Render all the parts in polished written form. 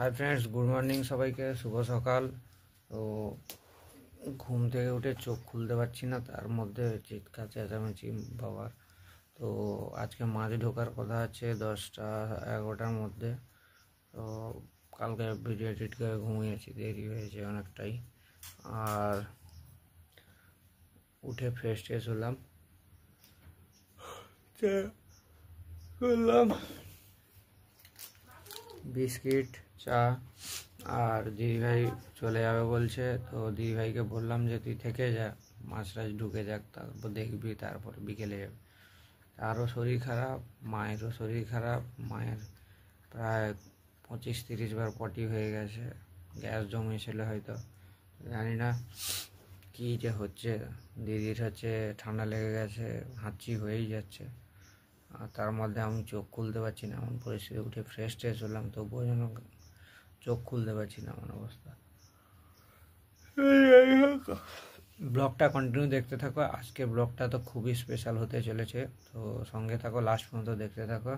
Hi friends, good morning সবাইকে শুভ সকাল। তো ঘুম থেকে উঠে চোখ খুলতে পারছি না, তার মধ্যে চিৎকার চেঁচামেচি বাবার। তো আজকে মাছ ঢোকার কথা আছে 10টা-11টার মধ্যে। তো কালকে ভিডিও এডিট করে ঘুমিয়েছি, দেরি হয়েছে অনেকটাই। আর উঠে ফ্রেশ ট্রেশ হলাম, করলাম বিস্কিট চা। আর দিদিভাই চলে যাবে বলছে, তো দিদিভাইকে বললাম যে তুই থেকে যা, মাছ টাছ ঢুকে যাক, তারপর দেখবি, তারপর বিকেলে যাবে। তারও শরীর খারাপ, মায়েরও শরীর খারাপ। মায়ের প্রায় 25-30 বার পটি হয়ে গেছে, গ্যাস জমেছিল হয়তো, জানি না কী যে হচ্ছে। দিদির হচ্ছে ঠান্ডা লেগে গেছে, হাঁচি হয়েই যাচ্ছে। আর তার মধ্যে আমি চোখ খুলতে পারছি না, এমন পরিস্থিতি। উঠে ফ্রেশ ট্রেশ হলাম, তবুও যেন চোখ খুলতে পারছি না এমন অবস্থা। ব্লগটা কন্টিনিউ দেখতে থাকো, আজকের ব্লগটা তো খুবই স্পেশাল হতে চলেছে। তো সঙ্গে থাকো, লাস্ট পর্যন্ত দেখতে থাকো।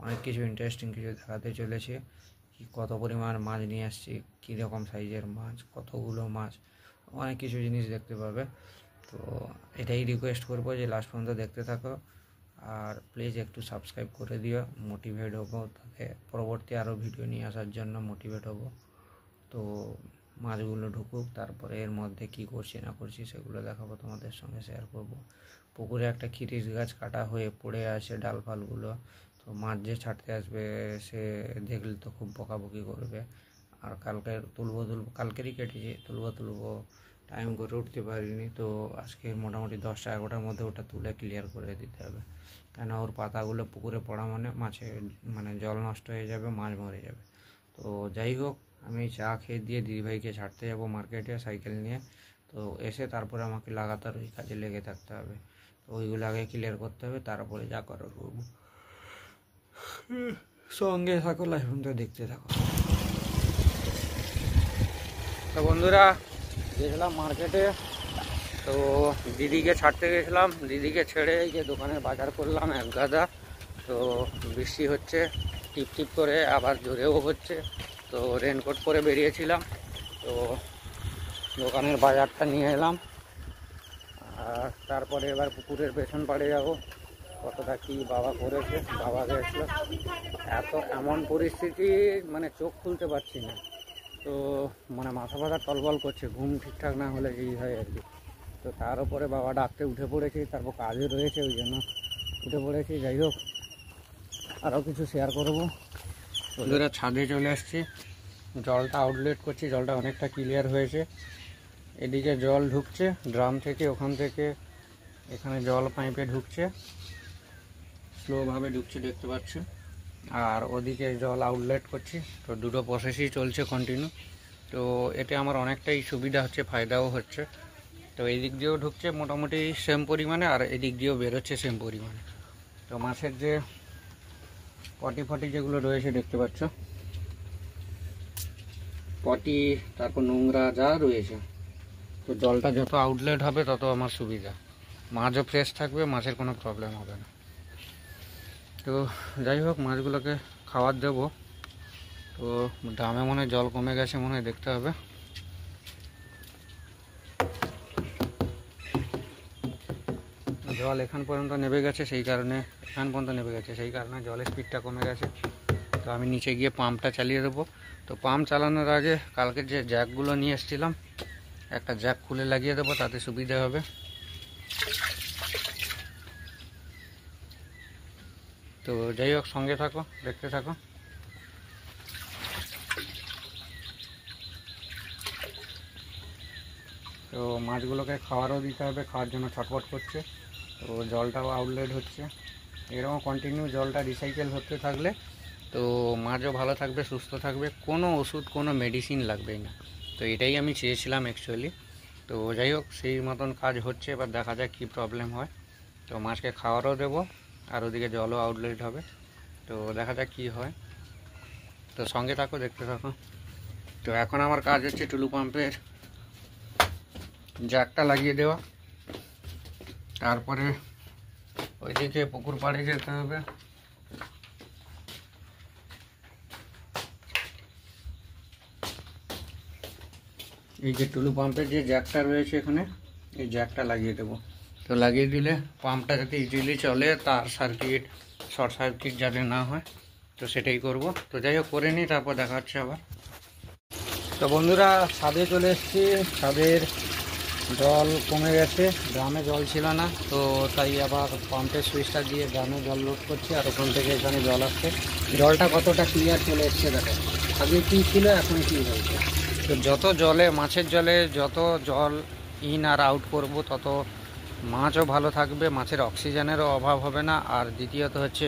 অনেক কিছু ইন্টারেস্টিং কিছু দেখাতে চলেছে। কি কত পরিমাণ মাছ নিয়ে আসছি, কীরকম সাইজের মাছ, কতগুলো মাছ, অনেক কিছু জিনিস দেখতে পাবে। তো এটাই রিকোয়েস্ট করবো যে লাস্ট পর্যন্ত দেখতে থাকো। আর প্লিজ একটু সাবস্ক্রাইব করে দিও, মোটিভেট হবো, তাতে পরবর্তী আরও ভিডিও নিয়ে আসার জন্য মোটিভেট হবো। তো মাছগুলো ঢুকুক, তারপরে এর মধ্যে কি করছি না করছি সেগুলো দেখাবো, তোমাদের সঙ্গে শেয়ার করব। পুকুরে একটা খিরিস গাছ কাটা হয়ে পড়ে আছে ডাল ফালগুলো, তো মাছ যে ছাড়তে আসবে সে দেখলে তো খুব বকাবকি করবে। আর কালকেরই কেটেছি, তুলবো টাইম করে উঠতে পারিনি। তো আজকে মোটামুটি 10টা-11টার মধ্যে ওটা তুলে ক্লিয়ার করে দিতে হবে, কেন ওর পাতাগুলো পুকুরে পড়া মানে জল নষ্ট হয়ে যাবে, মাছ মরে যাবে। তো যাই হোক, আমি চা খেয়ে দিয়ে দিদিভাইকে ছাড়তে যাব মার্কেটে সাইকেল নিয়ে। তো এসে তারপরে আমাকে লাগাতার ওই কাজে লেগে থাকতে হবে। তো ওইগুলো আগে ক্লিয়ার করতে হবে, তারপরে যা করার করবো। সঙ্গে থাকো, লাইভ দেখতে থাকো। তো বন্ধুরা, গেছিলাম মার্কেটে। তো দিদিকে ছাড়তে গেছিলাম, দিদিকে ছেড়ে এই যে দোকানের বাজার করলাম এক গাদা। তো বৃষ্টি হচ্ছে টিপ টিপ করে, আবার জোরেও হচ্ছে। তো রেনকোট পরে বেরিয়েছিলাম। তো দোকানের বাজারটা নিয়ে এলাম, আর তারপরে এবার পুকুরের পেছন পাড়ে যাব। কতটা কি বাবা করেছে, বাবা গেছিলো। এমন পরিস্থিতি, মানে চোখ খুলতে পারছি না। তো মানে মাথা ব্যথা টলবল করছে, ঘুম ঠিকঠাক না হলে এই হয় আর কি। তো তার উপরে বাবা ডাকতে উঠে পড়েছি, তারপর কাজও রয়েছে, ওই জন্য উঠে পড়েছি। যাই হোক, আরও কিছু শেয়ার করবো। বন্ধুরা, ছাদে চলে আসছি, জলটা আউটলেট করছি। জলটা অনেকটা ক্লিয়ার হয়েছে। এদিকে জল ঢুকছে ড্রাম থেকে, ওখান থেকে এখানে জল পাইপে ঢুকছে, স্লোভাবে ঢুকছে, দেখতে পাচ্ছি। আর ওদিকে জল আউটলেট করছি। তো দুটো প্রসেসই চলছে কন্টিনিউ। তো এতে আমার অনেকটাই সুবিধা হচ্ছে, ফায়দাও হচ্ছে। তো এই দিক দিয়েও ঢুকছে মোটামুটি সেম পরিমাণে, আর এদিক দিয়েও বেরোচ্ছে সেম পরিমাণে। তো মাছের যে পটি যেগুলো রয়েছে দেখতে পাচ্ছ, পটি, তারপর নোংরা যা রয়েছে, তো জলটা যত আউটলেট হবে তত আমার সুবিধা। মাছও ফ্রেশ থাকবে, মাছের কোনো প্রবলেম হবে না। তো যাই হোক, মাছগুলোকে খাবার দেব। তো ড্রামে মনে হয় জল কমে গেছে, মনে হয় দেখতে হবে। জল এখান পর্যন্ত নেমে গেছে, সেই কারণে জলের স্পিডটা কমে গেছে। তো আমি নিচে গিয়ে পাম্পটা চালিয়ে দেবো। তো পাম্প চালানোর আগে কালকে যে জ্যাকগুলো নিয়ে এসেছিলাম, একটা জ্যাক খুলে লাগিয়ে দেবো, তাতে সুবিধা হবে। তো যাই হোক, সঙ্গে থাকো, দেখতে থাকো। তো মাছগুলোকে খাবারও দিতে হবে, খাওয়ার জন্য ছটফট করছে। তো জলটাও আউটলেট হচ্ছে। এরকম কন্টিনিউ জলটা রিসাইকেল হতে থাকলে তো মাছও ভালো থাকবে, সুস্থ থাকবে, কোনো ওষুধ, কোনো মেডিসিন লাগবেই না। তো এটাই আমি চেয়েছিলাম অ্যাকচুয়ালি। তো যাই হোক, সেই মতন কাজ হচ্ছে। এবার দেখা যাক কী প্রবলেম হয়। তো মাছকে খাওয়ারও দেবো, আর ওদিকে জলও আউটলেট হবে। তো দেখা যাক কী হয়। তো সঙ্গে থাকো, দেখতে থাকো। তো এখন আমার কাজ হচ্ছে টুলু পাম্পের জ্যাকটা লাগিয়ে দেওয়া, তারপরে ওইদিকে পুকুর পাড়ে যেতে হবে। এই যে টুলু পাম্পের যে জ্যাকটা রয়েছে এখানে, এই জ্যাকটা লাগিয়ে দেবো। তো লাগিয়ে দিলে পাম্পটা যাতে ইজিলি চলে, তার সার্কিট শর্ট সার্কিট যাতে না হয়, তো সেটাই করব। তো যাই হোক করে নিই, তারপর দেখা হচ্ছে আবার। তো বন্ধুরা ছাদে চলে এসেছি। ছাদের জল কমে গেছে, গ্রামে জল ছিল না, তো তাই আবার পাম্পের সুইচটা দিয়ে গ্রামে জল লোড করছি, আর ওখান থেকে এখানে জল আসছে। জলটা কতটা ক্লিয়ার চলে এসছে দেখো, আগে কী ছিল এখন কী হয়েছে। তো যত জলে, মাছের জলে যত জল ইন আর আউট করব, তত মাছও ভালো থাকবে, মাছের অক্সিজেনেরও অভাব হবে না, আর দ্বিতীয়ত হচ্ছে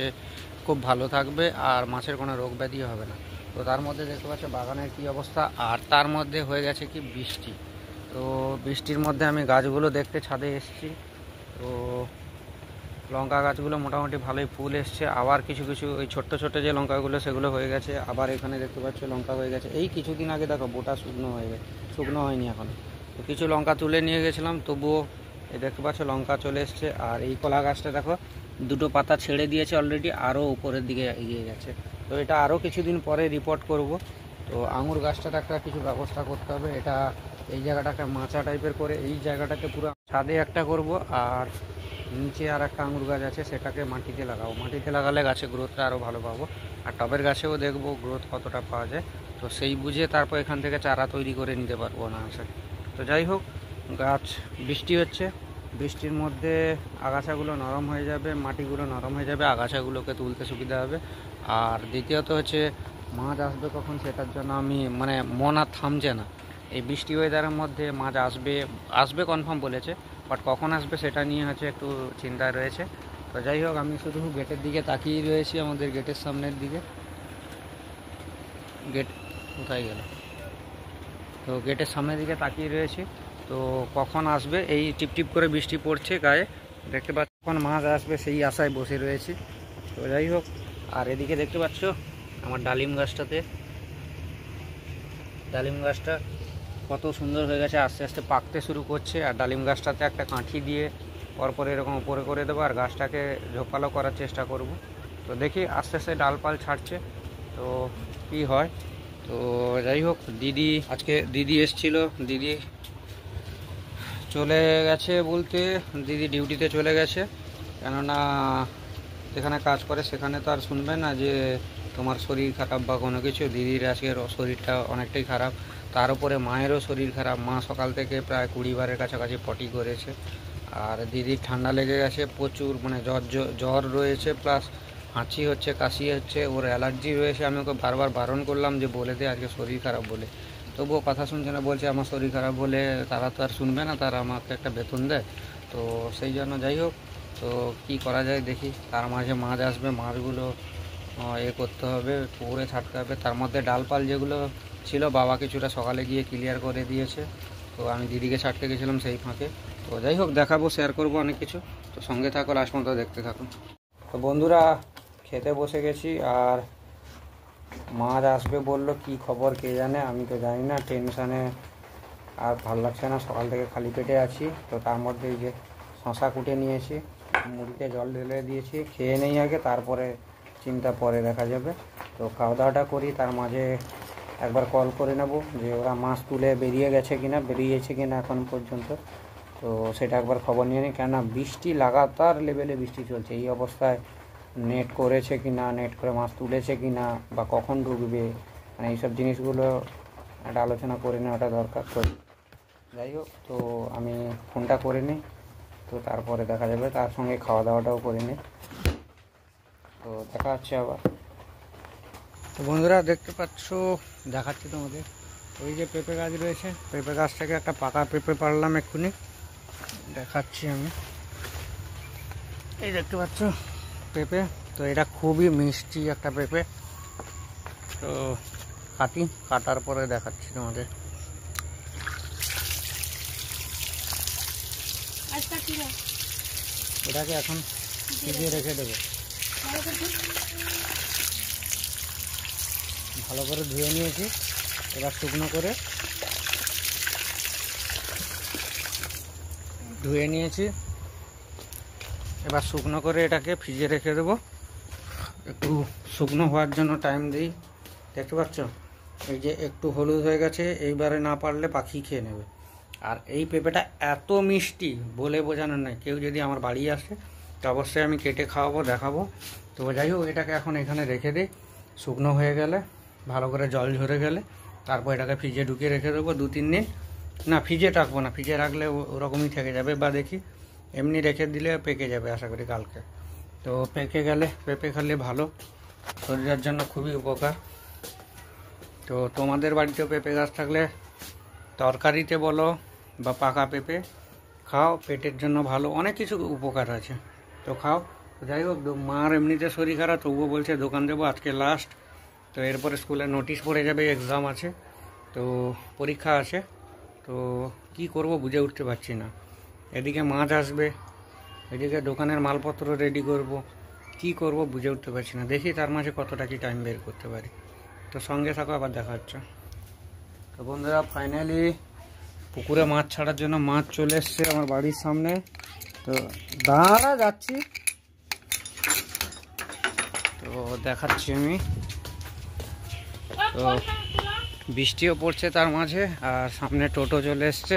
খুব ভালো থাকবে, আর মাছের কোনো রোগ ব্যাধিও হবে না। তো তার মধ্যে দেখতে পাচ্ছ বাগানের কী অবস্থা, আর তার মধ্যে হয়ে গেছে কি বৃষ্টি। তো বৃষ্টির মধ্যে আমি গাছগুলো দেখতে ছাদে এসেছি। তো লঙ্কা গাছগুলো মোটামুটি ভালোই ফুল এসছে, আবার কিছু কিছু ওই ছোট্ট ছোট্ট যে লঙ্কাগুলো সেগুলো হয়ে গেছে, আবার এখানে দেখতে পাচ্ছ লঙ্কা হয়ে গেছে। এই কিছুদিন আগে দেখো বোটা শুকনো হয়ে গেছে, শুকনো হয়নি এখন। তো কিছু লঙ্কা তুলে নিয়ে গেছিলাম, তবুও এই দেখতে পাচ্ছ লঙ্কা চলে এসছে। আর এই কলা গাছটা দেখো দুটো পাতা ছেড়ে দিয়েছে অলরেডি, আরও উপরের দিকে এগিয়ে গেছে। তো এটা আরও কিছুদিন পরে রিপোর্ট করব। তো আঙুর গাছটার একটা কিছু ব্যবস্থা করতে হবে, এটা এই জায়গাটাকে মাচা টাইপের করে এই জায়গাটাকে পুরো ছাদে একটা করব, আর নিচে আর একটা আঙুর গাছ আছে সেটাকে মাটিতে লাগাবো। মাটিতে লাগালে গাছে গ্রোথটা আরও ভালো পাবো, আর টবের গাছেও দেখবো গ্রোথ কতটা পাওয়া যায়। তো সেই বুঝে তারপর এখান থেকে চারা তৈরি করে নিতে পারবো না আসে। তো যাই হোক, গাছ বৃষ্টি হচ্ছে, বৃষ্টির মধ্যে আগাছাগুলো নরম হয়ে যাবে, মাটিগুলো নরম হয়ে যাবে, আগাছাগুলোকে তুলতে সুবিধা হবে। আর দ্বিতীয়ত হচ্ছে মাছ আসবে কখন, সেটার জন্য আমি মানে মন আর থামছে না। এই বৃষ্টি ওয়েদারের মধ্যে মাছ আসবে, আসবে কনফার্ম বলেছে, বাট কখন আসবে সেটা নিয়ে হচ্ছে একটু চিন্তায় রয়েছে। তো যাই হোক, আমি শুধু গেটের দিকে তাকিয়ে রয়েছি, আমাদের গেটের সামনের দিকে। গেট কোথায় গেল? তো গেটের সামনের দিকে তাকিয়ে রয়েছি, তো কখন আসবে, এই টিপটিপ করে বৃষ্টি পড়ছে গায়ে, দেখতে পাচ্ছ কখন মাছ আসবে সেই আশায় বসে রয়েছি। তো যাই হোক, আর এদিকে দেখতে পাচ্ছ আমার ডালিম গাছটাতে, ডালিম গাছটা কত সুন্দর হয়ে গেছে, আস্তে আস্তে পাকতে শুরু করছে। আর ডালিম গাছটাতে একটা কাঠি দিয়ে পরপর এরকম উপরে করে দেবো, আর গাছটাকে ঝোপালো করার চেষ্টা করব। তো দেখি আস্তে আস্তে ডালপাল ছাড়ছে, তো কি হয়। তো যাই হোক, দিদি আজকে দিদি এসছিল, দিদি চলে গেছে বলতে দিদি ডিউটিতে চলে গেছে, কেননা যেখানে কাজ করে সেখানে তো আর শুনবে না যে তোমার শরীর খারাপ বা কোনো কিছু। দিদির আজকের শরীরটা অনেকটাই খারাপ, তার উপরে মায়েরও শরীর খারাপ। মা সকাল থেকে প্রায় 20 বারের কাছাকাছি পটি করেছে, আর দিদির ঠান্ডা লেগে গেছে প্রচুর, মানে জ্বর রয়েছে, প্লাস হাঁচি হচ্ছে, কাশি হচ্ছে, ওর অ্যালার্জি রয়েছে। আমি ওকে বারবার বারণ করলাম যে বলে দে আজকে শরীর খারাপ বলে, তবুও কথা শুনছে না, বলছে আমার শরীর খারাপ বলে তারা তো আর শুনবে না, তারা আমাকে একটা বেতন দেয়। তো সেই জন্য যাই হোক, তো কি করা যায় দেখি। তার মাঝে মাছ আসবে, মাছগুলো করতে হবে, পুকুরে ছাড়তে হবে। তার মধ্যে ডালপাল যেগুলো ছিল বাবা কিছুটা সকালে গিয়ে ক্লিয়ার করে দিয়েছে, তো আমি দিদিকে ছাড়তে গেছিলাম সেই ফাঁকে। তো যাই হোক, দেখাবো, শেয়ার করবো অনেক কিছু। তো সঙ্গে থাকো, লাস্ট পর্যন্ত দেখতে থাকুন। তো বন্ধুরা খেতে বসে গেছি, আর মাছ আসবে বললো, কি খবর কে জানে, আমি তো জানি না। টেনশানে আর ভালো লাগছে না, সকাল থেকে খালি পেটে আছি। তো তার মধ্যে এই যে শশা কুটে নিয়েছি, মুড়িতে জল ঢেলে দিয়েছি, খেয়ে নেই আগে, তারপরে চিন্তা পরে দেখা যাবে। তো খাওয়া দাওয়াটা করি, তার মাঝে একবার কল করে নেব যে ওরা মাছ তুলে বেরিয়েছে কিনা এখন পর্যন্ত। তো সেটা একবার খবর নিয়ে নিই, কেননা বৃষ্টি লাগাতার লেভেলে বৃষ্টি চলছে। এই অবস্থায় নেট করেছে কি না, নেট করে মাছ তুলেছে কি না, বা কখন ঢুকবে, মানে এইসব জিনিসগুলো একটা আলোচনা করে নেওয়াটা দরকার। তো যাই হোক, তো আমি ফোনটা করে নিই, তো তারপরে দেখা যাবে, তার সঙ্গে খাওয়া দাওয়াটাও করে নিই। তো দেখা হচ্ছে আবার। তো বন্ধুরা দেখতে পাচ্ছ, দেখাচ্ছি তোমাদের, ওই যে পেঁপে গাছ রয়েছে, পেঁপে গাছ থেকে একটা পাকা পেঁপে পারলাম এক্ষুনি, দেখাচ্ছি আমি। এই দেখতে পাচ্ছ পেঁপে, তো এটা খুবই মিষ্টি একটা পেঁপে। তো কাটার পরে দেখাচ্ছি তোমাদের। এটাকে এখন ভিজিয়ে রেখে দেবো, ভালো করে ধুয়ে নিয়েছি। এবার শুকনো করে ধুয়ে নিয়েছি, এবার শুকনো করে এটাকে ফ্রিজে রেখে দেবো, একটু শুকনো হওয়ার জন্য টাইম দিই। দেখতে পাচ্ছ এই যে একটু হলুদ হয়ে গেছে, এইবারে না পারলে পাখি খেয়ে নেবে। আর এই পেঁপেটা এত মিষ্টি বলে বোঝানোর নয়। কেউ যদি আমার বাড়ি আসে তো অবশ্যই আমি কেটে খাওয়াবো, দেখাবো। তো যাই হোক, এটাকে এখন এখানে রেখে দিই। শুকনো হয়ে গেলে, ভালো করে জল ঝরে গেলে তারপর এটাকে ফ্রিজে ঢুকিয়ে রেখে দেবো 2-3 দিন। না, ফ্রিজে রাখবো না, ফ্রিজে রাখলে ওরকমই থেকে যাবে, বা দেখি এমনি রেখে দিলে পেকে যাবে আশা করি কালকে। তো পেকে গেলে পেঁপে খেলে ভালো, শরীরের জন্য খুবই উপকার। তো তোমাদের বাড়িতেও পেঁপে গাছ থাকলে তরকারিতে বলো বা পাকা পেঁপে খাও, পেটের জন্য ভালো, অনেক কিছু উপকার আছে, তো খাও। যাই হোক, মার এমনিতে শরীর খারাপ, তবুও বলছে দোকান দেবো, আজকে লাস্ট। তো এরপরে স্কুলে নোটিশ পড়ে যাবে, এক্সাম আছে, তো পরীক্ষা আছে। তো কি করব বুঝে উঠতে পারছি না। এদিকে মাছ আসবে, এদিকে দোকানের মালপত্র রেডি করব, কি করব বুঝে উঠতে পারছি না। দেখি তার মাঝে কতটা কি টাইম বের করতে পারি। তো সঙ্গে থাকো, আবার দেখা হচ্ছে। তো বন্ধুরা, ফাইনালি পুকুরে মাছ ছাড়ার জন্য মাছ চলে এসছে আমার বাড়ির সামনে। তো দাঁড়া যাচ্ছি, তো দেখাচ্ছি আমি। তো বৃষ্টিও পড়ছে তার মাঝে, আর সামনে টোটো চলে এসছে।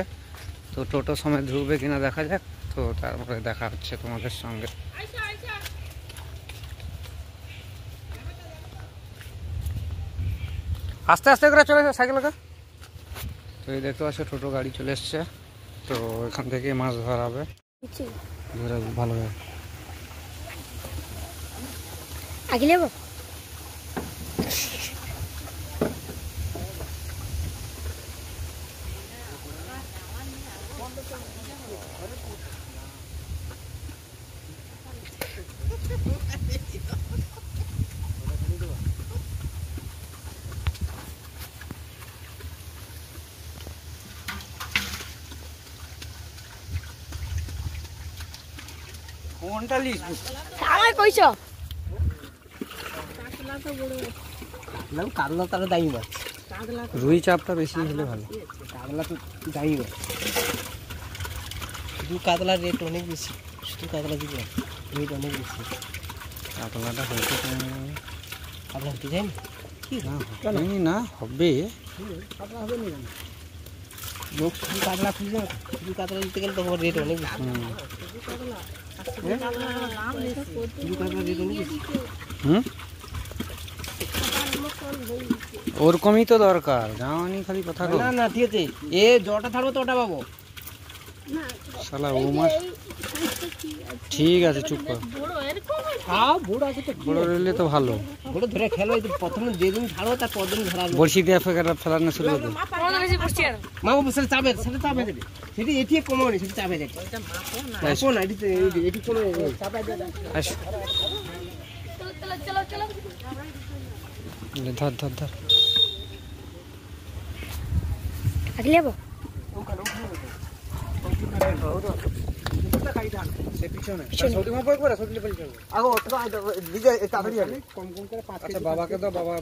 তো টোটো সময় ঢুকবে কিনা দেখা যাক, তো তারপরে দেখা হচ্ছে তোমাদের সঙ্গে। আস্তে আস্তে করে চলে সাইকেলটা। তো এই দেখতে পাচ্ছ টোটো গাড়ি চলে এসছে। তো এখান থেকে মাছ ধরা হবে, ভালো হবে। আগে নেব কোনটা লিস আমার কইছ কাতলা তারা দামি মাছ, রুই চাপটা বেশি হলে ভালো। কাতলা তো দামি মাছ, শুধু কাতলার রেট অনেক বেশি, শুধু কাতলা দিবে রেট অনেক বেশি। কাতলাটা হয়তো কাতলা হতে যায় না কি না হবে, কাতলা হবে না লোক শুধু কাতলা খুঁজে, শুধু কাতলা দিতে গেলে তোমার রেট অনেক বেশি, শুধু কাতলা রেট অনেক বেশি। ওরকমই তো দরকার, জানি খালি কথা কও। না না ঠিক আছে, এ জটা থাকবো তো ওটা পাবো শালা ও মাছ। ঠিক আছে, চুপ কর। হ্যাঁ বড় আছে তো, বড় রইলে তো ভালো। বড় ধরে খেলো, এই প্রথমে যেদিন ছাড়ো তার পরদিন ধরা বড়শি দিয়ে ফেলানো শুরু করবে। মা বাবা সেটা চাপে, সেটা চাপে দেবে, সেটি এটি কমানো সেটা চাপে যাচ্ছে মাপো না, এটি কোনো চাপে দেবে। ধর ধর ধর, আগে নেব বাবাকে তো বাবা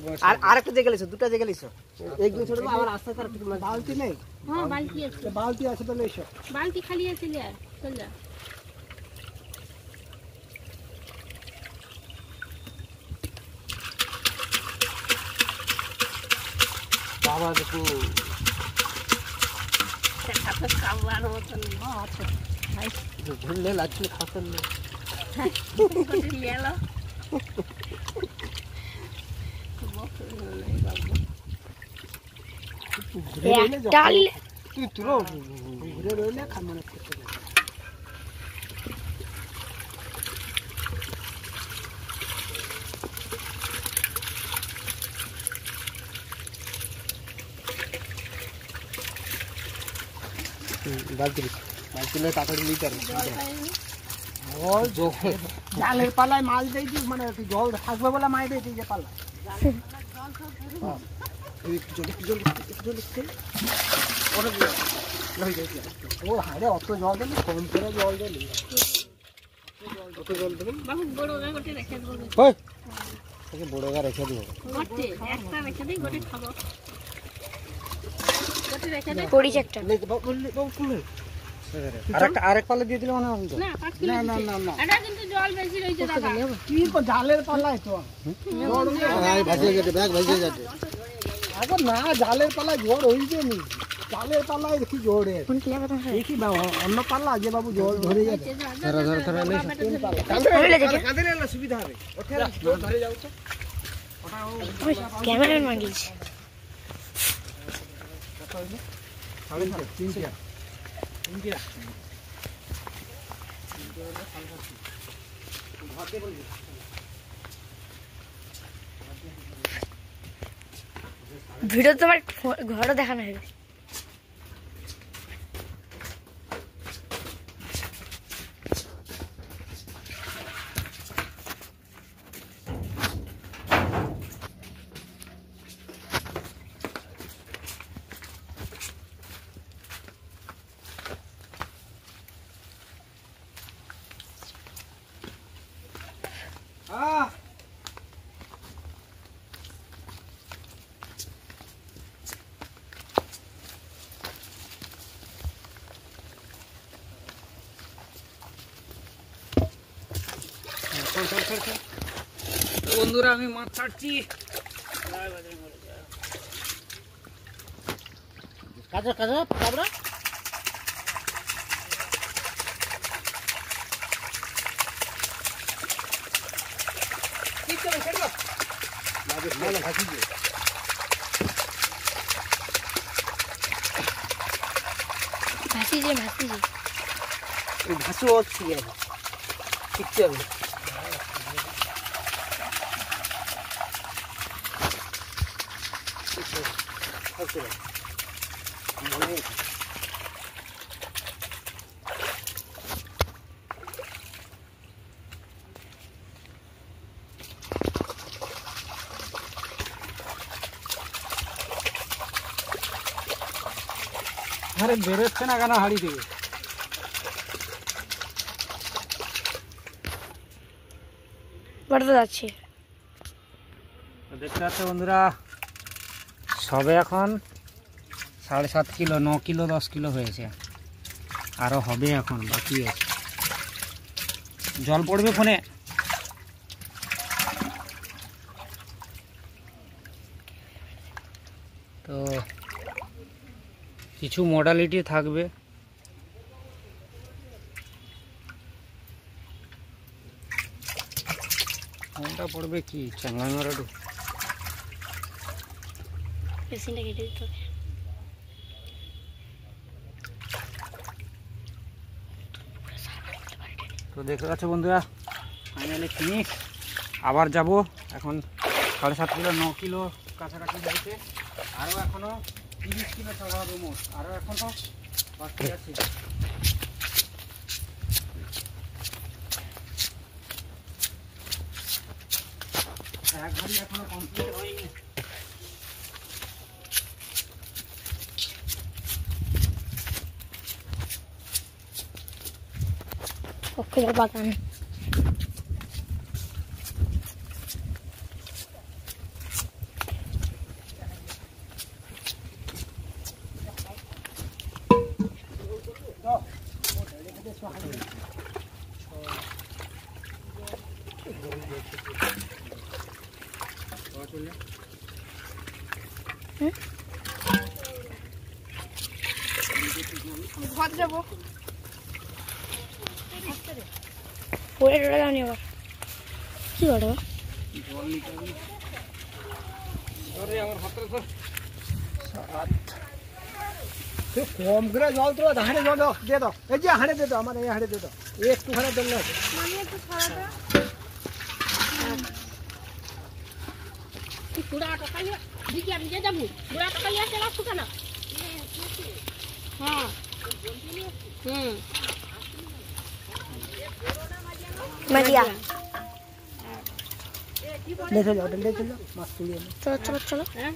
আর একটা জায়গা লেছো, দুটা জায়গা লেছো, একদিন ছোট আবার আস্তে আস্তে বালতি নেই। হ্যাঁ বালতি আছে, বালতি আছে তো লেছো, বালতি খালি আছে, যা চল যা। বাবা দেখো ঝুললে লাগছিল খাসল তুই তুলো ঘুরে রইলে খামার করতে যাবে। তাড়াতাড়ি লিটার জালের পালায় মাছ দেয়, মানে জল থাকবে বলে মাছ দেয় যে পালা। ও হাড়ে অত জল দেবে, কম করে জল দেবে, অত জল দেবে বড় গাড়ি রেখে দেবো, বড় গা রেখে দেবো, একটা রেখে দিই, গোটে খাবো, গোটে রেখে দিই, পড়িস একটা আরেক পালে দিয়ে দিলে মনে হয়। না না না না, এটা কিন্তু জল বেশি রইছে দাদা, কি জালের পালায় তো ভাসিয়ে গেছে, ব্যাগ ভাসিয়ে গেছে। এখন না জালের পাল্লায় ঝড় হয়েছে নি, জালের পাল্লায় দেখি ঝড় দেখি বাবু অন্য পাল্লা যে বাবু ঝড় ধরে যাবে। কাঁধে নিলে সুবিধা হবে। ধরে যাও তো ক্যামেরাম্যান মাগিয়েছে। ভিডিও তোমার ঘরও দেখানো হবে। বন্ধুরা আমি মাছ ছাড়ছি। কাজা কাজা কাবরা ভাসিয়ে ভাসিয়ে ভাসু হচ্ছে শিখতে হবে। আরে বেরোচ্ছে না কেন হাড়ি থেকে? বাড়তে যাচ্ছে। দেখতে পাচ্ছ বন্ধুরা, সবে এখন 7.5 কিলো, 9 কিলো 10 কিলো হয়েছে, আরো হবে, এখন বাকি আছে। জল পড়বে ফোনে। তো কিছু মডালিটি থাকবে। ফোনটা পড়বে কি চাঙ্গাই মারাডু। মেশিনটা কেটে দিতে হবে। তো দেখতে পাচ্ছ বন্ধুরা, ফাইনালি ফিনিশ। আবার যাব এখন 7.5 কিলো, 9 কিলো কাছাকাছি হয়েছে। আরও এখনো 30 কিলো ছাড়া হবে মোট, আরও এখনো বাকি আছে। এক ঘড়ি এখনো কমপ্লিট হয়নি। ওকে বাগান ঘর যাবো পরে টোটা যাওনি আবার কি করো কম করে জল তো হাঁড়ে জল দিয়ে দাও, এই যে হাঁড়ে দিয়ে দাও, আমার এই হাঁড়ে দিয়ে দাও, একটু হাঁড়ে দিলে হবে। বুড়া টাকাই দিকে আমি যে যাবো বুড়া টাকাই আসে রাখছো কেন? হ্যাঁ মারিয়া দেখে যাও, ডেলে চলো মাছ তুলিয়ে নাও। চলো চলো চলো। হ্যাঁ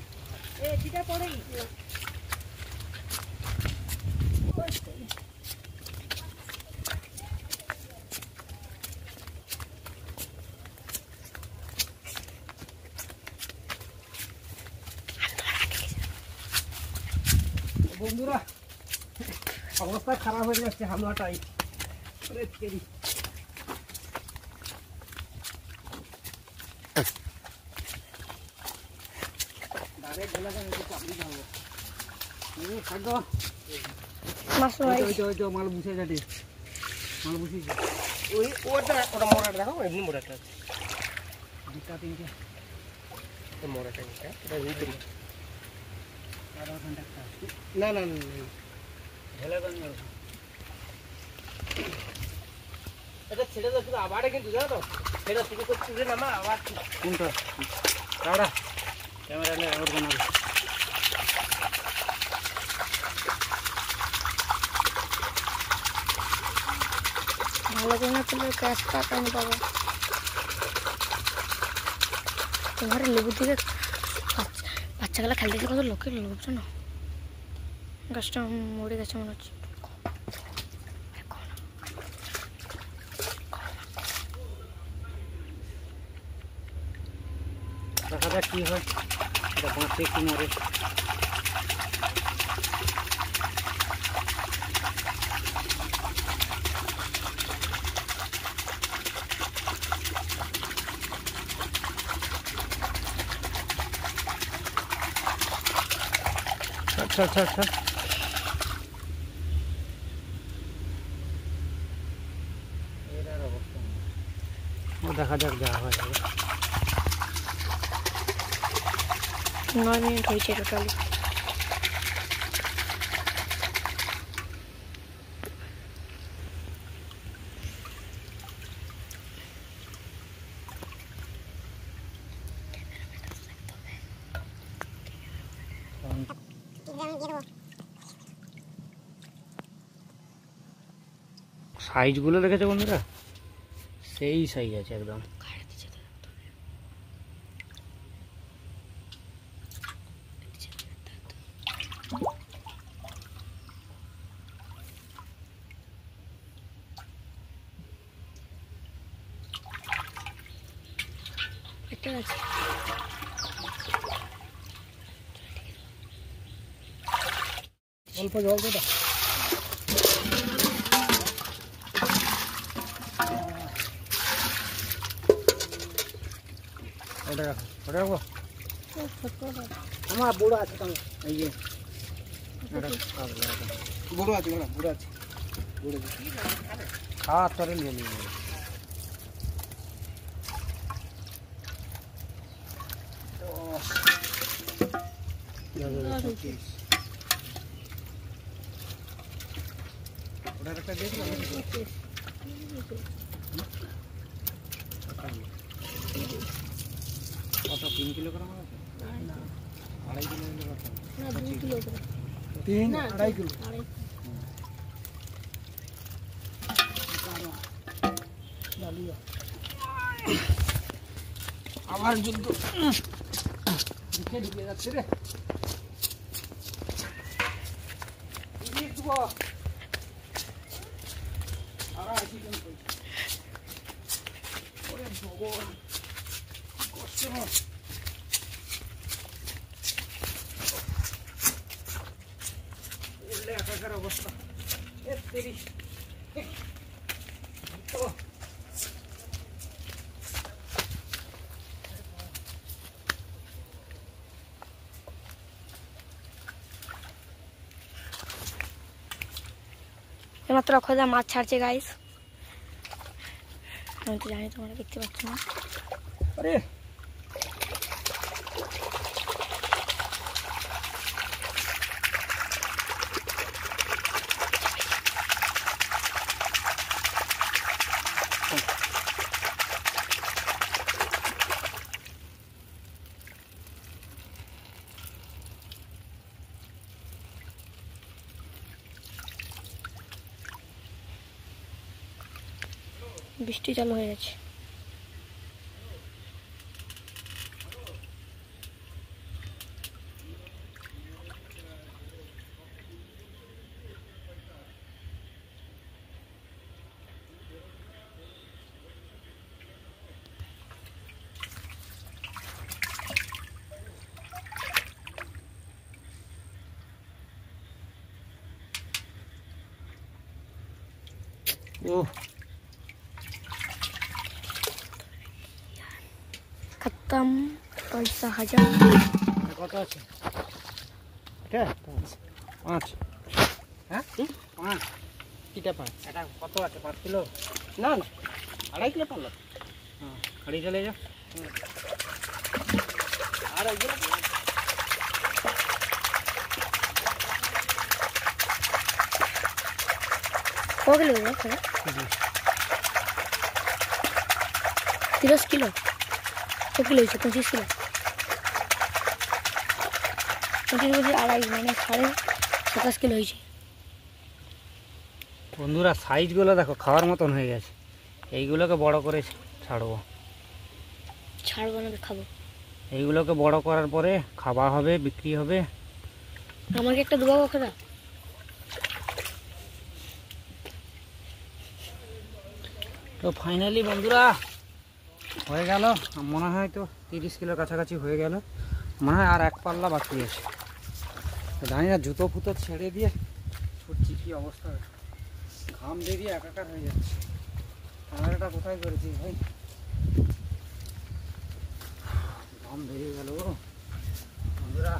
বন্ধুরা অবস্থা খারাপ হয়ে যাচ্ছে হামলাটাই। ডাইরেক্ট মাছ ভাই মাল বুঝে যাবে মাল বুঝিয়েছে ওই ওটা ওটা মোড়াটা দেখো এমনি মোড়াটা আছে দুটা তিনটে মোড়াটা এটা নিতে আধা ঘন্টা না না না ঢেলে দেন এটা ছেড়ে দাও শুধু আবারে কিন্তু জানো তো সেটা শুধু করে তুলে নামা আবার কোনটা দাঁড়া ক্যামেরা নিয়ে ওর বানাবো ভালো করে না তুলে ক্যাশ টাকা আমি পাবো তোমার লেবুর দিকে বাচ্চাগুলো খেলতেছে কত লোকের লোকজন গাছটা মরে গেছে মনে হচ্ছে দেখা যাক কি হয় এটা বাঁচে কি মরে আচ্ছা আচ্ছা আচ্ছা এটার অবস্থা ও দেখা যাক যা হয় 9 মিনিট হয়েছে টোটালি সাইজগুলো দেখেছো বন্ধুরা সেই সাইজ আছে একদম এটা আছে অল্প জল দে ওটা রাখো ওটা রাখবো আমার বুড়ো আছে তো এই যে বুড়ো আছে না বুড়ো আছে খাওয়া তরে নিয়ে নিয়ে ওটা একটা দেখো কত 3 কিলোগ্রাম আছে 2.5 কিলো হলে কত না 2 কিলো করে 3-2.5 কিলো ডালিয়া আবার যুদ্ধ ঢুকে যাচ্ছে রে অবস্থা মাত্র খোঁজা মাছ ছাড়ছে গাইস আমি তো জানি তোমরা দেখতে পাচ্ছ না আরে বৃষ্টি চালু হয়ে গেছে ও खत्म पैसा हजार কত আছে এটা 5 হ্যাঁ 5 কিটা 5 এটা কত আছে 5 কিলো না না 2.5 কিলো পাল্লা হ্যাঁ গাড়ি চলে যা আর ওইগুলো ক কিলো হলো 30 কিলো ক কিলো হয়েছে 25 কিলো 25 মানে 27.5 কিলো হয়েছে। বন্ধুরা সাইজগুলো দেখো খাওয়ার মতন হয়ে গেছে, এইগুলোকে বড় করে ছাড়বো, ছাড়বো না খাবো। এইগুলোকে বড় করার পরে খাওয়া হবে, বিক্রি হবে। আমাকে একটা দুবাবো খেলা। তো ফাইনালি বন্ধুরা হয়ে গেল, মনে হয় তো 30 কিলোর কাছাকাছি হয়ে গেল, মনে হয় আর এক পাল্লা বাকি আছে। তো জানি না, জুতো ফুতো ছেড়ে দিয়ে ছুটছি, কী অবস্থা, ঘাম বেরিয়ে একাকার হয়ে যাচ্ছে। ক্যামেরাটা কোথায় করেছি ভাই, ঘাম বেরিয়ে গেল বন্ধুরা,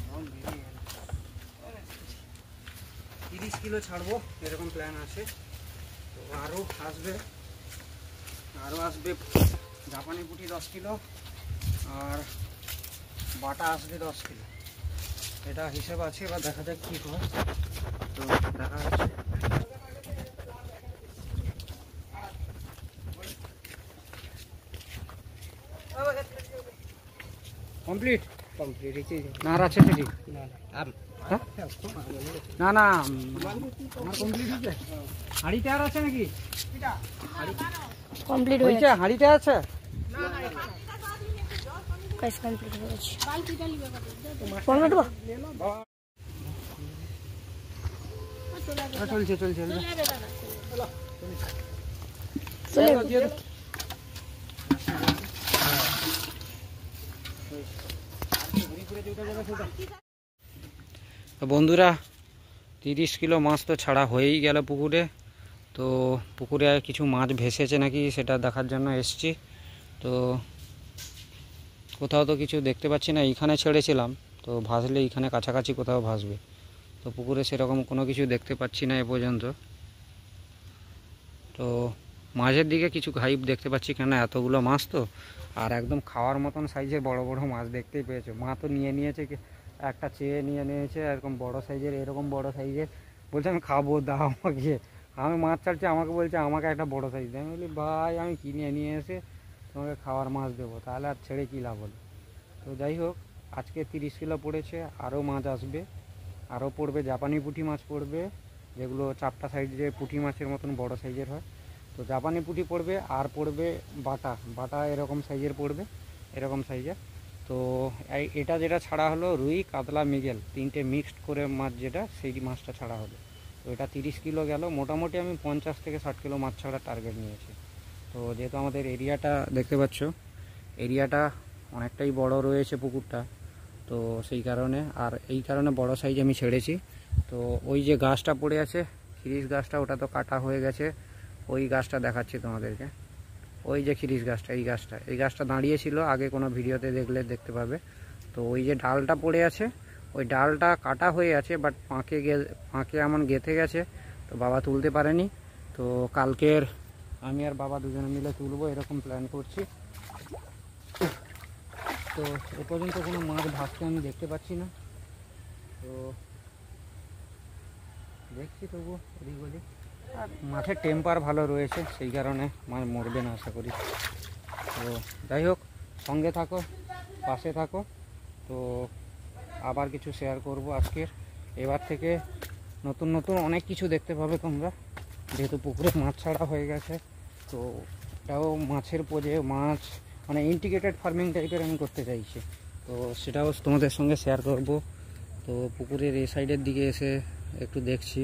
ঘাম বেরিয়ে গেল। 30 কিলো ছাড়বো এরকম প্ল্যান আছে। তো আরও আসবে জাপানি পুঁটি 10 কিলো আর বাটা আসবে 10 কিলো, এটা হিসেব আছে। এবার দেখা যাক কী হয়, তো দেখা যাচ্ছে। কমপ্লিট কমপ্লিট হয়েছে না আর আছে সেটি? হ্যাঁ? না না আমার কমপ্লিট হয়েছে। হাঁড়িতে আর আছে নাকি? কমপ্লিট হয়েছে, হাঁড়িতে আছে। গাইস কমপ্লিট হয়ে গেছে। ফোন দেবো চলছে চলছে চলে বন্ধুরা 30 কিলো মাছ তো ছাড়া হয়েই গেল পুকুরে। তো পুকুরে কিছু মাছ ভেসেছে নাকি সেটা দেখার জন্য এসছি। তো কোথাও তো কিছু দেখতে পাচ্ছি না, এইখানে ছেড়েছিলাম, তো ভাসলে এইখানে কাছাকাছি কোথাও ভাসবে। তো পুকুরে সেরকম কোনো কিছু দেখতে পাচ্ছি না এ পর্যন্ত। তো মাছের দিকে কিছু ঘাইপ দেখতে পাচ্ছি, কেন এতগুলো মাছ তো, আর একদম খাওয়ার মতন সাইজের বড় বড় মাছ দেখতেই পেয়েছো। মা তো নিয়েছে, একটা চেয়ে নিয়েছে এরকম বড় সাইজের, এরকম বড় সাইজের, বলছে আমি খাবো, দাও আমাকে। আমি মাছ ছাড়ছি, আমাকে বলছে আমাকে একটা বড় সাইজ দেয়। আমি বলি ভাই আমি কিনে নিয়ে এসে তোমাকে খাওয়ার মাছ দেবো, তাহলে আর ছেড়ে কী লাভ হলো। তো যাই হোক, আজকে 30 কিলো পড়েছে, আরও মাছ আসবে, আরও পড়বে, জাপানি পুঁটি মাছ পড়বে, যেগুলো চাপটা সাইজের পুঁটি মাছের মতন বড় সাইজের হয়। তো জাপানি পুঁটি পড়বে, আর পড়বে বাটা এরকম সাইজের পড়বে, এরকম সাইজের। তো এটা যেটা ছাড়া হলো রুই, কাতলা, মৃগেল, 3টে মিক্সড করে মাছ, যেটা সেই মাছটা ছাড়া হলো। তো এটা 30 কিলো গেল। মোটামুটি আমি 50 থেকে 60 কিলো মাছ ছাড়ার টার্গেট নিয়েছি। তো যেহেতু আমাদের এরিয়াটা দেখতে পাচ্ছ, এরিয়াটা অনেকটাই বড় রয়েছে পুকুরটা, তো সেই কারণে, আর এই কারণে বড় সাইজ আমি ছেড়েছি। তো ওই যে গাছটা পড়ে আছে, খিরিস গাছটা, ওটা তো কাটা হয়ে গেছে। ওই গাছটা দেখাচ্ছি তোমাদেরকে, ওই যে খিরিস গাছটা, এই গাছটা দাঁড়িয়েছিল আগে, কোনো ভিডিওতে দেখলে দেখতে পাবে। তো ওই যে ডালটা পড়ে আছে, ওই ডালটা কাটা হয়ে আছে, বাট পাঁকে এমন গেঁথে গেছে, তো বাবা তুলতে পারেনি। তো কালকের আমি আর বাবা দুজনে মিলে তুলবো এরকম প্ল্যান করছি। তো এ পর্যন্ত কোনো মাছ ভাসতে আমি দেখতে পাচ্ছি না, তো দেখছি তবু এদিক ওদিক। আর মাছের টেম্পার ভালো রয়েছে, সেই কারণে মাছ মরবে না আশা করি। তো যাই হোক, সঙ্গে থাকো, পাশে থাকো। তো আবার কিছু শেয়ার করব আজকের, এবার থেকে নতুন নতুন অনেক কিছু দেখতে পাবে তোমরা, যেহেতু পুকুরে মাছ ছাড়া হয়ে গেছে। তো এটাও মাছের পোজে মাছ, মানে ইন্টিগ্রেটেড ফার্মিং টাইপের আমি করতে চাইছি, তো সেটাও তোমাদের সঙ্গে শেয়ার করব। তো পুকুরের এই সাইডের দিকে এসে একটু দেখছি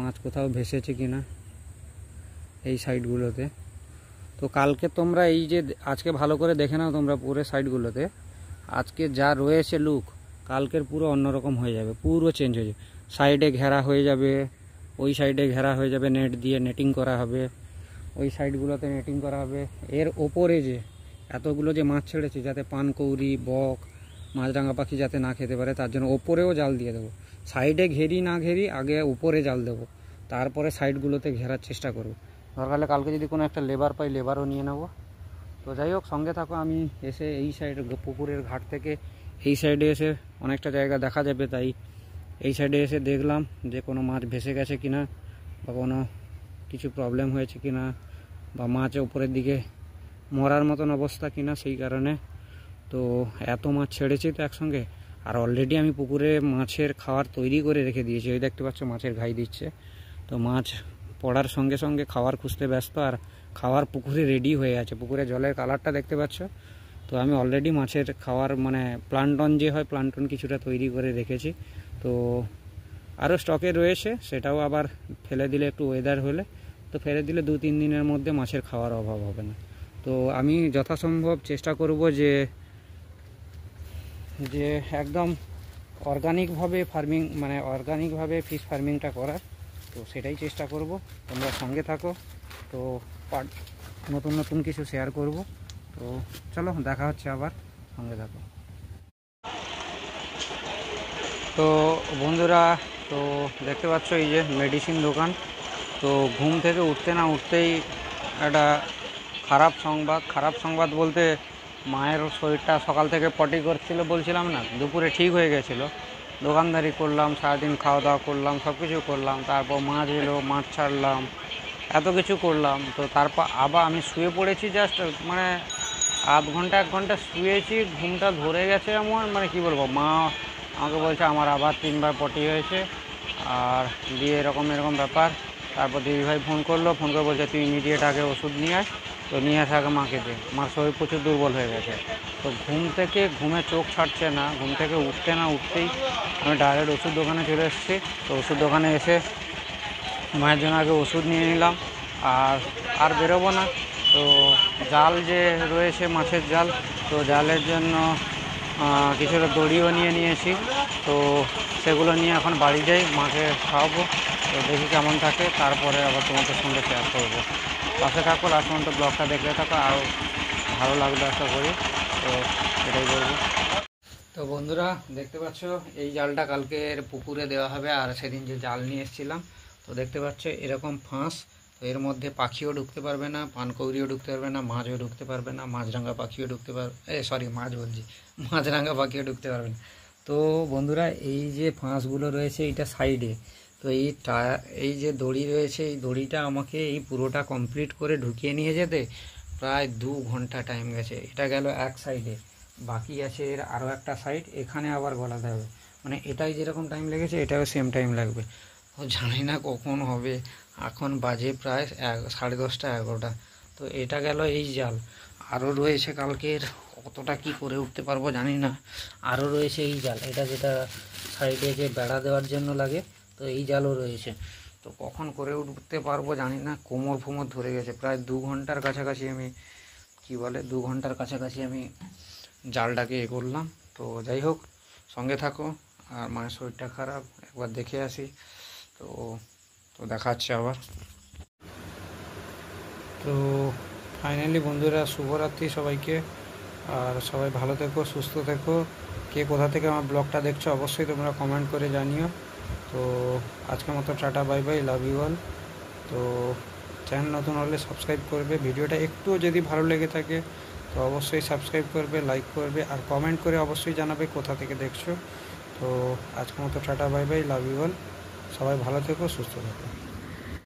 মাছ কোথাও ভেসেছে কিনা এই সাইডগুলোতে। তো কালকে তোমরা এই যে আজকে ভালো করে দেখে নাও তোমরা পুকুরের সাইডগুলোতে, আজকে যা রয়েছে লুক, কালকের পুরো অন্যরকম হয়ে যাবে, পুরো চেঞ্জ হয়ে যাবে। সাইডে ঘেরা হয়ে যাবে, ওই সাইডে ঘেরা হয়ে যাবে, নেট দিয়ে নেটিং করা হবে, ওই সাইডগুলোতে নেটিং করা হবে। এর ওপরে যে এতগুলো যে মাছ ছেড়েছে, যাতে পানকৌড়ি, বক, মাছরাঙা পাখি যাতে না খেতে পারে তার জন্য ওপরেও জাল দিয়ে দেবো। সাইডে ঘেরি না ঘেরি আগে উপরে জাল দেবো, তারপরে সাইডগুলোতে ঘেরার চেষ্টা করবো। দরকার হলে কালকে যদি কোনো একটা লেবার পাই লেবারও নিয়ে নেবো। তো যাই হোক, সঙ্গে থাকো। আমি এসে এই সাইড পুকুরের ঘাট থেকে এই সাইডে এসে অনেকটা জায়গা দেখা যাবে, তাই এই সাইডে এসে দেখলাম যে কোনো মাছ ভেসে গেছে কিনা বা কোনো কিছু প্রবলেম হয়েছে কিনা বা মাছ উপরের দিকে মরার মতন অবস্থা কিনা, সেই কারণে। তো এত মাছ ছেড়েছি তো একসঙ্গে, আর অলরেডি আমি পুকুরে মাছের খাবার তৈরি করে রেখে দিয়েছি। ওই দেখতে পাচ্ছ মাছের ঘাই দিচ্ছে। তো মাছ পড়ার সঙ্গে সঙ্গে খাবার খুঁজতে ব্যস্ত, আর খাবার পুকুরে রেডি হয়ে আছে। পুকুরে জলের কালারটা দেখতে পাচ্ছ। তো আমি অলরেডি মাছের খাওয়ার মানে প্লান্টন যে হয়, প্লান্টন কিছুটা তৈরি করে রেখেছি। তো আরও স্টকে রয়েছে, সেটাও আবার ফেলে দিলে একটু ওয়েদার হলে তো ফেলে দিলে 2-3 দিনের মধ্যে মাছের খাওয়ার অভাব হবে না। তো আমি যথাসম্ভব চেষ্টা করব যে একদম অর্গানিকভাবে ফার্মিং, মানে অর্গানিকভাবে ফিশ ফার্মিংটা করার। তো সেটাই চেষ্টা করব, তোমরা সঙ্গে থাকো। তো নতুন নতুন কিছু শেয়ার করব। তো চলো দেখা হচ্ছে আবার, সঙ্গে থাকো। তো বন্ধুরা, তো দেখতে পাচ্ছ এই যে মেডিসিন দোকান। তো ঘুম থেকে উঠতে না উঠতেই একটা খারাপ সংবাদ বলতে, মায়ের শরীরটা সকাল থেকে পটি করছিল বলছিলাম না, দুপুরে ঠিক হয়ে গেছিলো। দোকানদারি করলাম, সারাদিন খাওয়া দাওয়া করলাম, সব কিছু করলাম। তারপর মাছ এলো, মাছ ছাড়লাম, এত কিছু করলাম। তো তারপর আবার আমি শুয়ে পড়েছি, জাস্ট মানে আধ ঘন্টা 1 ঘন্টা শুয়েছি, ঘুমটা ধরে গেছে এমন, মানে কি বলবো। মা আমাকে বলছে আমার আবার 3 বার পটি হয়েছে, আর দিয়ে এরকম ব্যাপার। তারপর দিদিভাই ফোন করে বলছে তুই ইমিডিয়েট আগে ওষুধ নিয়ে আস। তো নিয়ে আসে আগে মাকে দে, মার শরীর প্রচুর দুর্বল হয়ে গেছে। তো ঘুমে চোখ ছাড়ছে না, ঘুম থেকে উঠতে না উঠতেই আমি ডাইরেক্ট ওষুধ দোকানে চলে এসেছি। তো ওষুধ দোকানে এসে মায়ের জন্য আগে ওষুধ নিয়ে নিলাম, আর বেরোবো না। তো জাল যে রয়েছে, মাছের জাল, তো জালের জন্য কিছুটা দড়িও নিয়ে নিয়েছি। তো সেগুলো নিয়ে এখন বাড়ি যাই, মাকে খাওয়াবো। তো দেখি কেমন থাকে, তারপরে আবার তোমাদের সঙ্গে শেয়ার করবো। পাশে থাকো, লাস্ট পর্যন্ত ব্লগটা দেখতে থাকো, আরও ভালো লাগবে আশা করি। তো এটাই বলবো। তো বন্ধুরা দেখতে পাচ্ছ এই জালটা কালকের পুকুরে দেওয়া হবে, আর সেদিন যে জাল নিয়ে এসেছিলাম তো দেখতে পাচ্ছ এরকম ফাঁস। তো এর মধ্যে পাখিও ঢুকতে পারবে না, পানকৌড়িও ঢুকতে পারবে না, মাছও ঢুকতে পারবে না, মাছরাঙা পাখিও ঢুকতে পারবে, মাছরাঙা পাখিও ঢুকতে পারবে না। তো বন্ধুরা এই যে ফাঁসগুলো রয়েছে এইটা সাইডে, তো এই যে দড়ি রয়েছে, এই দড়িটা আমাকে এই পুরোটা কমপ্লিট করে ঢুকিয়ে নিয়ে যেতে প্রায় 2 ঘন্টা টাইম গেছে। এটা গেল এক সাইডে, বাকি আছে এর আরও একটা সাইড, এখানে আবার গলাতে হবে। মানে এটাই যেরকম টাইম লেগেছে এটাও সেম টাইম লাগবে। জানি না কখন হবে, এখন বাজে প্রায় 10:30 11টা। তো এটা গেল এই জাল, আরও রয়েছে কালকের, কতটা কি করে উঠতে পারবো জানি না। আরও রয়েছে এই জাল, এটা যেটা সাইডে যে বেড়া দেওয়ার জন্য লাগে, তো এই জালও রয়েছে। তো কখন করে উঠতে পারবো জানি না, কোমর ফোমর ধরে গেছে। প্রায় 2 ঘন্টার কাছাকাছি আমি 2 ঘন্টার কাছাকাছি আমি জালটাকে করলাম। তো যাই হোক, সঙ্গে থাকো। আর মায়ের শরীরটা খারাপ, একবার দেখে আসি। তো দেখা হচ্ছে আবার। তো ফাইনালি বন্ধুরা, শুভরাত্রি সবাইকে, আর সবাই ভালো থেকো, সুস্থ থেকো। কে কোথা থেকে আমার ব্লগটা দেখছো অবশ্যই তোমরা কমেন্ট করে জানিও। তো আজকের মতো tata, bye bye, love you all. তো চ্যানেল নতুন হলে সাবস্ক্রাইব করবে, ভিডিওটা একটু যদি ভালো লেগে থাকে তো অবশ্যই সাবস্ক্রাইব করবে, লাইক করবে, আর কমেন্ট করে অবশ্যই জানাবে কোথা থেকে দেখছো। তো আজকের মতো tata, bye bye, love you all. সবাই ভালো থেকো, সুস্থ থেকো।